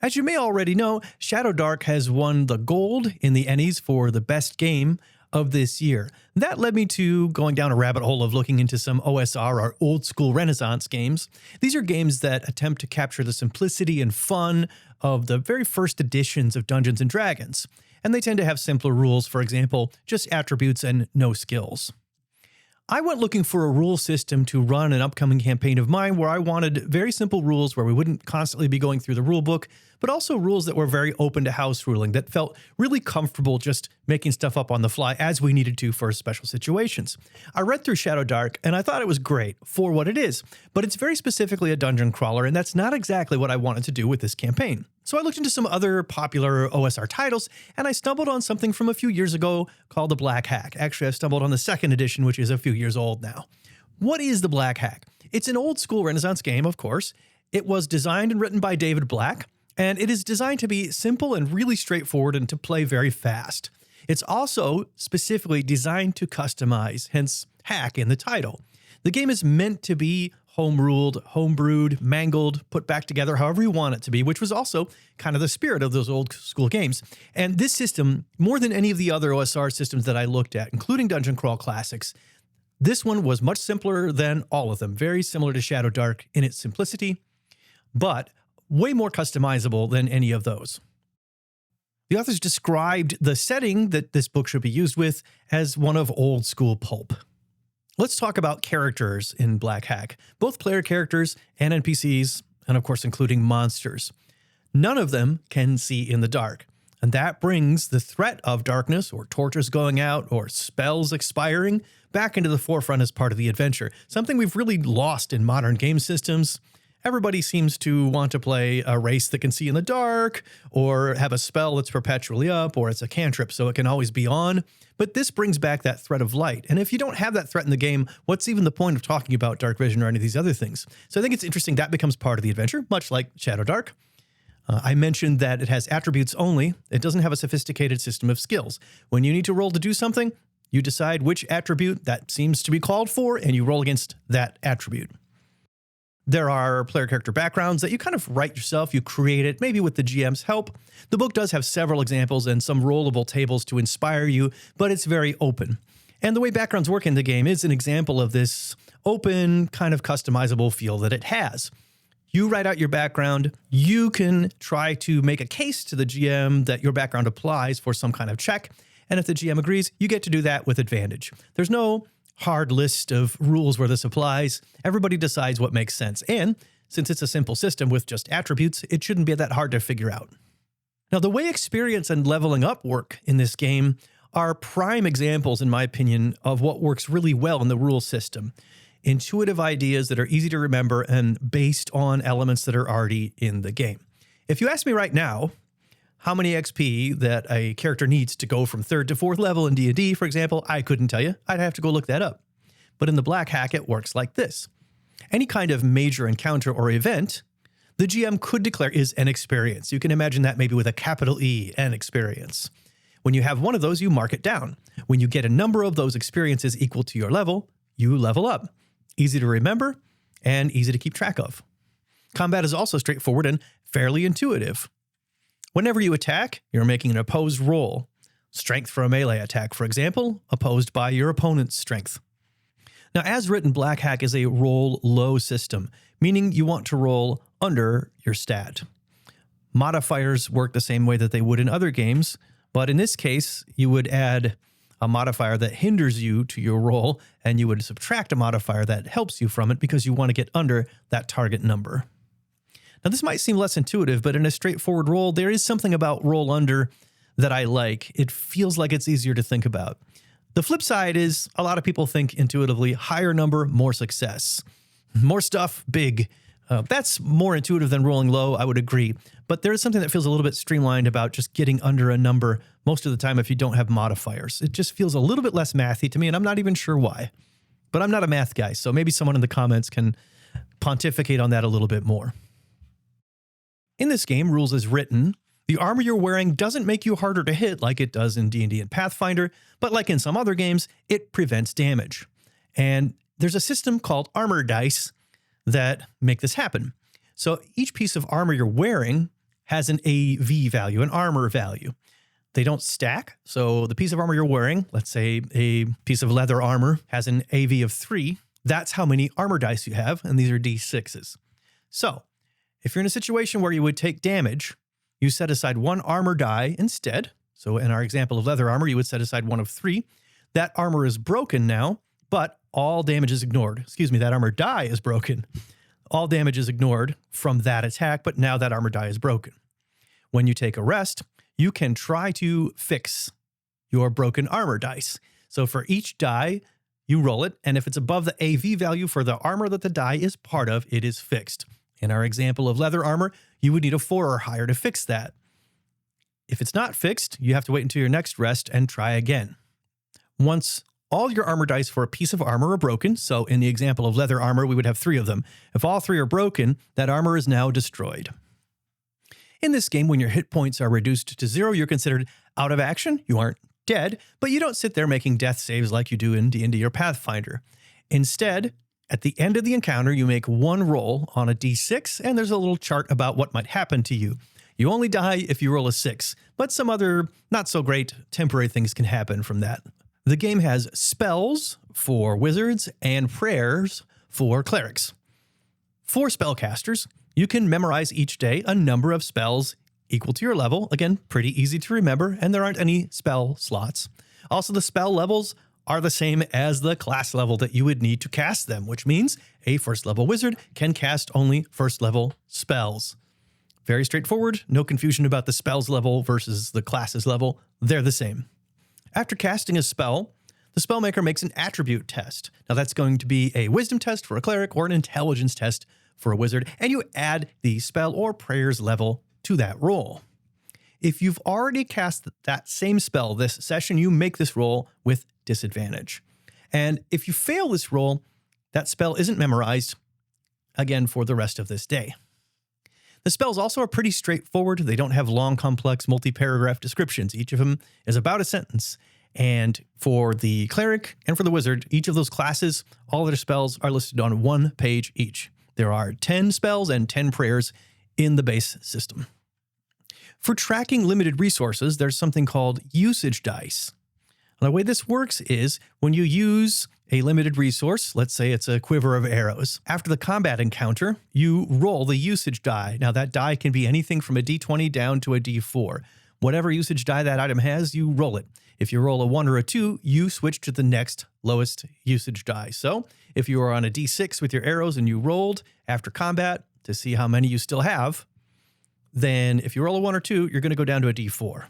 As you may already know, Shadow Dark has won the gold in the Ennies for the best game of this year. That led me to going down a rabbit hole of looking into some OSR, or old school Renaissance games. These are games that attempt to capture the simplicity and fun of the very first editions of Dungeons & Dragons. And they tend to have simpler rules, for example, just attributes and no skills. I went looking for a rule system to run an upcoming campaign of mine where I wanted very simple rules where we wouldn't constantly be going through the rule book, but also rules that were very open to house ruling, that felt really comfortable just making stuff up on the fly as we needed to for special situations. I read through Shadow Dark and I thought it was great for what it is, but it's very specifically a dungeon crawler, and that's not exactly what I wanted to do with this campaign. So I looked into some other popular OSR titles, and I stumbled on something from a few years ago called the Black Hack. Actually, I stumbled on the second edition, which is a few years old now. What is the Black Hack? It's an old school Renaissance game, of course. It was designed and written by David Black, and it is designed to be simple and really straightforward and to play very fast. It's also specifically designed to customize, hence hack in the title. The game is meant to be home-ruled, home-brewed, mangled, put back together however you want it to be, which was also kind of the spirit of those old school games. And this system, more than any of the other OSR systems that I looked at, including Dungeon Crawl Classics, this one was much simpler than all of them, very similar to Shadow Dark in its simplicity, but way more customizable than any of those. The authors described the setting that this book should be used with as one of old school pulp. Let's talk about characters in Black Hack, both player characters and NPCs, and of course including monsters. None of them can see in the dark, and that brings the threat of darkness or torches going out or spells expiring back into the forefront as part of the adventure, something we've really lost in modern game systems. Everybody seems to want to play a race that can see in the dark, or have a spell that's perpetually up, or it's a cantrip so it can always be on. But this brings back that threat of light. And if you don't have that threat in the game, what's even the point of talking about dark vision or any of these other things? So I think it's interesting that becomes part of the adventure, much like Shadow Dark. I mentioned that it has attributes only. It doesn't have a sophisticated system of skills. When you need to roll to do something, you decide which attribute that seems to be called for, and you roll against that attribute. There are player character backgrounds that you kind of write yourself. You create it, maybe with the GM's help. The book does have several examples and some rollable tables to inspire you, but it's very open. And the way backgrounds work in the game is an example of this open, kind of customizable feel that it has. You write out your background. You can try to make a case to the GM that your background applies for some kind of check. And if the GM agrees, you get to do that with advantage. There's no hard list of rules where this applies. Everybody decides what makes sense. And since it's a simple system with just attributes, it shouldn't be that hard to figure out. Now, the way experience and leveling up work in this game are prime examples, in my opinion, of what works really well in the rule system. Intuitive ideas that are easy to remember and based on elements that are already in the game. If you ask me right now, how many XP that a character needs to go from 3rd to 4th level in D&D, for example, I couldn't tell you. I'd have to go look that up. But in the Black Hack, it works like this. Any kind of major encounter or event, the GM could declare is an experience. You can imagine that maybe with a capital E, an experience. When you have one of those, you mark it down. When you get a number of those experiences equal to your level, you level up. Easy to remember and easy to keep track of. Combat is also straightforward and fairly intuitive. Whenever you attack, you're making an opposed roll. Strength for a melee attack, for example, opposed by your opponent's strength. Now, as written, Black Hack is a roll low system, meaning you want to roll under your stat. Modifiers work the same way that they would in other games, but in this case, you would add a modifier that hinders you to your roll, and you would subtract a modifier that helps you from it because you want to get under that target number. Now, this might seem less intuitive, but in a straightforward roll, there is something about roll under that I like. It feels like it's easier to think about. The flip side is a lot of people think intuitively, higher number, more success. More stuff, big. That's more intuitive than rolling low, I would agree. But there is something that feels a little bit streamlined about just getting under a number most of the time if you don't have modifiers. It just feels a little bit less mathy to me, and I'm not even sure why. But I'm not a math guy, so maybe someone in the comments can pontificate on that a little bit more. In this game, rules as written, the armor you're wearing doesn't make you harder to hit like it does in D&D and Pathfinder, but like in some other games, it prevents damage. And there's a system called armor dice that make this happen. So each piece of armor you're wearing has an AV value, an armor value. They don't stack, so the piece of armor you're wearing, let's say a piece of leather armor, has an AV of 3. That's how many armor dice you have, and these are D6s. So, if you're in a situation where you would take damage, you set aside 1 armor die instead. So in our example of leather armor, you would set aside 1 of 3. That armor is broken now, but all damage is ignored. Excuse me, that armor die is broken. All damage is ignored from that attack, but now that armor die is broken. When you take a rest, you can try to fix your broken armor dice. So for each die, you roll it, and if it's above the AV value for the armor that the die is part of, it is fixed. In our example of leather armor, you would need a 4 or higher to fix that. If it's not fixed, you have to wait until your next rest and try again. Once all your armor dice for a piece of armor are broken, so in the example of leather armor, we would have 3 of them. If all 3 are broken, that armor is now destroyed. In this game, when your hit points are reduced to 0, you're considered out of action. You aren't dead, but you don't sit there making death saves like you do in D&D or Pathfinder. Instead, at the end of the encounter, you make 1 roll on a D6, and there's a little chart about what might happen to you. You only die if you roll a 6, but some other not-so-great temporary things can happen from that. The game has spells for wizards and prayers for clerics. For spellcasters, you can memorize each day a number of spells equal to your level. Again, pretty easy to remember, and there aren't any spell slots. Also, the spell levels are the same as the class level that you would need to cast them, which means a first-level wizard can cast only first-level spells. Very straightforward, no confusion about the spells level versus the classes level. They're the same. After casting a spell, the spellmaker makes an attribute test. Now that's going to be a wisdom test for a cleric or an intelligence test for a wizard, and you add the spell or prayer's level to that roll. If you've already cast that same spell this session, you make this roll with disadvantage. And if you fail this roll, that spell isn't memorized, again, for the rest of this day. The spells also are pretty straightforward. They don't have long, complex, multi-paragraph descriptions. Each of them is about a sentence. And for the cleric and for the wizard, each of those classes, all their spells are listed on 1 page each. There are 10 spells and 10 prayers in the base system. For tracking limited resources, there's something called usage dice. And the way this works is when you use a limited resource, let's say it's a quiver of arrows. After the combat encounter, you roll the usage die. Now that die can be anything from a D20 down to a D4. Whatever usage die that item has, you roll it. If you roll a 1 or a 2, you switch to the next lowest usage die. So if you are on a D6 with your arrows and you rolled after combat to see how many you still have, then if you roll a 1 or 2, you're going to go down to a D4.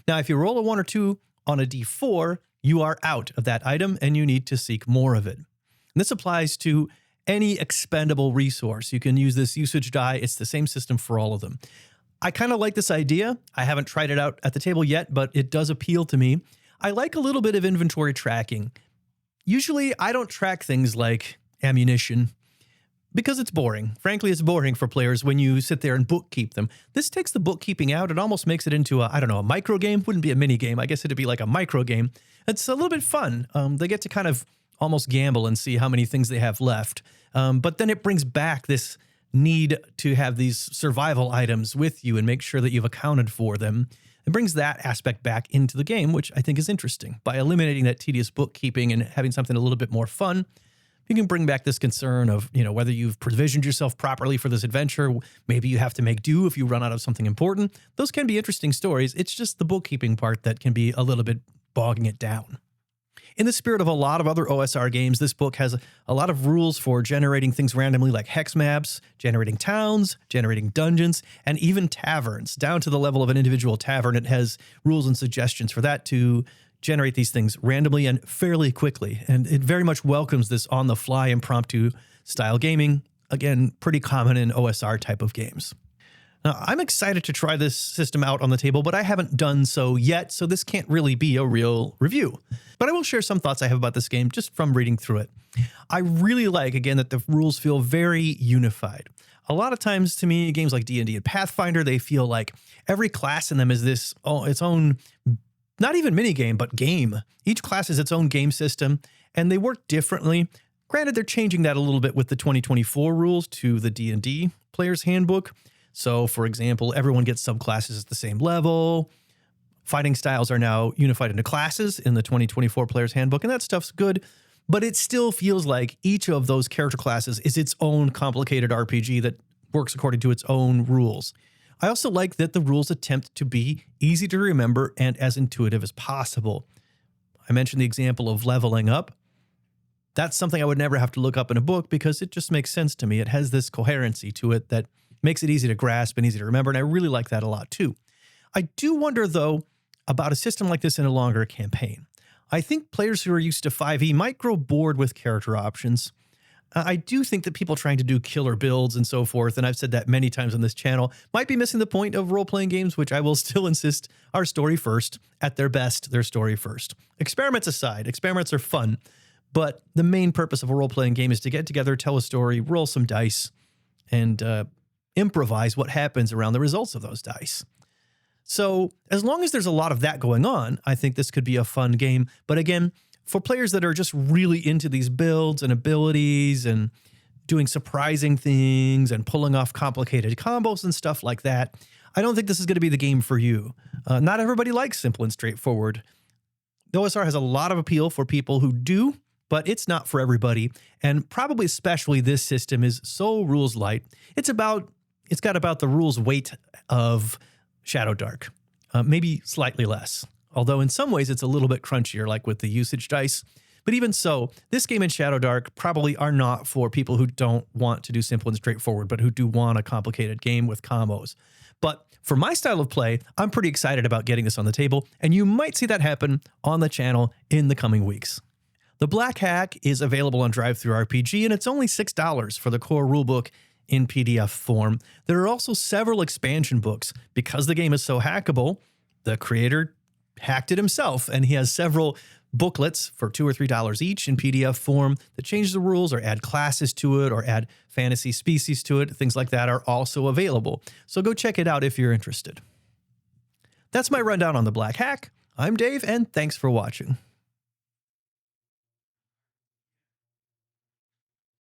Now, if you roll a 1 or 2 on a D4, you are out of that item and you need to seek more of it. And this applies to any expendable resource. You can use this usage die. It's the same system for all of them. I kind of like this idea. I haven't tried it out at the table yet, but it does appeal to me. I like a little bit of inventory tracking. Usually, I don't track things like ammunition because it's boring. Frankly, it's boring for players when you sit there and bookkeep them. This takes the bookkeeping out. It almost makes it into a micro game. Wouldn't be a mini game. I guess it'd be like a micro game. It's a little bit fun. They get to kind of almost gamble and see how many things they have left. But then it brings back this need to have these survival items with you and make sure that you've accounted for them. It brings that aspect back into the game, which I think is interesting. By eliminating that tedious bookkeeping and having something a little bit more fun, you can bring back this concern of, whether you've provisioned yourself properly for this adventure. Maybe you have to make do if you run out of something important. Those can be interesting stories. It's just the bookkeeping part that can be a little bit bogging it down. In the spirit of a lot of other OSR games, this book has a lot of rules for generating things randomly, like hex maps, generating towns, generating dungeons, and even taverns. Down to the level of an individual tavern, it has rules and suggestions for that to generate these things randomly and fairly quickly. And it very much welcomes this on-the-fly impromptu style gaming. Again, pretty common in OSR type of games. Now, I'm excited to try this system out on the table, but I haven't done so yet, so this can't really be a real review. But I will share some thoughts I have about this game just from reading through it. I really like, again, that the rules feel very unified. A lot of times, to me, games like D&D and Pathfinder, they feel like every class in them is its own, not even mini game, but game. Each class is its own game system, and they work differently. Granted, they're changing that a little bit with the 2024 rules to the D&D Player's Handbook. So, for example, everyone gets subclasses at the same level. Fighting styles are now unified into classes in the 2024 Player's Handbook, and that stuff's good. But it still feels like each of those character classes is its own complicated RPG that works according to its own rules. I also like that the rules attempt to be easy to remember and as intuitive as possible. I mentioned the example of leveling up. That's something I would never have to look up in a book because it just makes sense to me. It has this coherency to it that makes it easy to grasp and easy to remember, and I really like that a lot too. I do wonder, though, about a system like this in a longer campaign. I think players who are used to 5e might grow bored with character options. I do think that people trying to do killer builds and so forth, and I've said that many times on this channel, might be missing the point of role-playing games, which I will still insist are story first. At their best, they're story first. Experiments aside, experiments are fun, but the main purpose of a role-playing game is to get together, tell a story, roll some dice, and improvise what happens around the results of those dice. So as long as there's a lot of that going on, I think this could be a fun game. But again, for players that are just really into these builds and abilities and doing surprising things and pulling off complicated combos and stuff like that, I don't think this is going to be the game for you. Not everybody likes simple and straightforward. The OSR has a lot of appeal for people who do, but it's not for everybody. And probably especially this system is so rules light. It's got about the rules weight of Shadow Dark, maybe slightly less. Although in some ways it's a little bit crunchier, like with the usage dice. But even so, this game and Shadow Dark probably are not for people who don't want to do simple and straightforward, but who do want a complicated game with combos. But for my style of play, I'm pretty excited about getting this on the table, and you might see that happen on the channel in the coming weeks. The Black Hack is available on DriveThruRPG, and it's only $6 for the core rulebook in PDF form. There are also several expansion books. Because the game is so hackable, the creator hacked it himself, and he has several booklets for $2 or $3 each in PDF form that change the rules or add classes to it or add fantasy species to it. Things like that are also available. So go check it out if you're interested. That's my rundown on the Black Hack. I'm Dave, and thanks for watching.